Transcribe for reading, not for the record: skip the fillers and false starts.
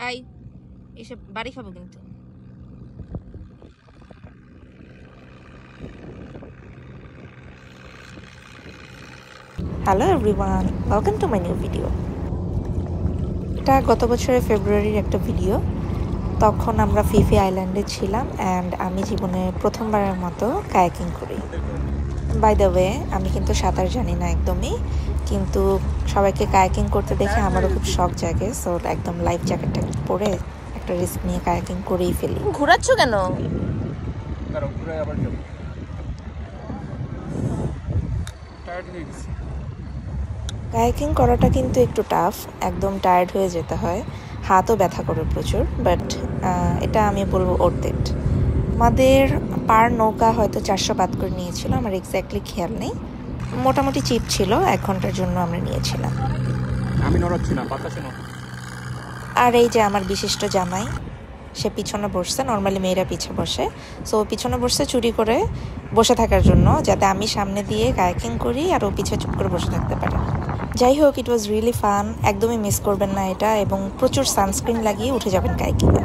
I এসব বাড়ি খাবো কিন্তু। Hello everyone, welcome to my new video. এটা গত বছরের ফেব্রুয়ারির একটা ভিডিও। তখন আমরা ফিফি আইল্যান্ডে ছিলাম অ্যান্ড আমি জীবনে প্রথমবারের মতো কায়াকিং করি। বাই দ্য ওয়ে, আমি কিন্তু সাঁতার জানি না একদমই, কিন্তু সবাইকে কায়াকিং করতে দেখে আমারও খুব শখ জাগে। সো একদম লাইফ জ্যাকেটটা পরে একটা রিস্ক নিয়ে কায়াকিং করেই ফেলি। ঘোরাচ্ছ কেন? কায়াকিং করাটা কিন্তু একটু টাফ, একদম টায়ার্ড হয়ে যেতে হয়, হাতও ব্যথা করে প্রচুর, বাট এটা আমি বলবো ওর্থ ইট। আমাদের পার নৌকা হয়তো 400 বাদ করে নিয়েছিল, আমার এক্স্যাক্টলি খেয়াল নেই, মোটামুটি চিপ ছিল, 1 ঘন্টার জন্য আমরা নিয়েছিলাম। আর এই যে আমার বিশিষ্ট জামাই, সে পিছনে বসছে, নর্মালি মেয়েরা পিছে বসে, সো পিছনে বসছে চুরি করে বসে থাকার জন্য, যাতে আমি সামনে দিয়ে কায়াকিং করি আর ও পিছে চুপ করে বসে থাকতে পারে। যাই হোক, ইট ওয়াজ রিয়েলি ফান, একদমই মিস করবেন না এটা, এবং প্রচুর সানস্ক্রিন লাগিয়ে উঠে যাবেন কায়াকিংয়ে।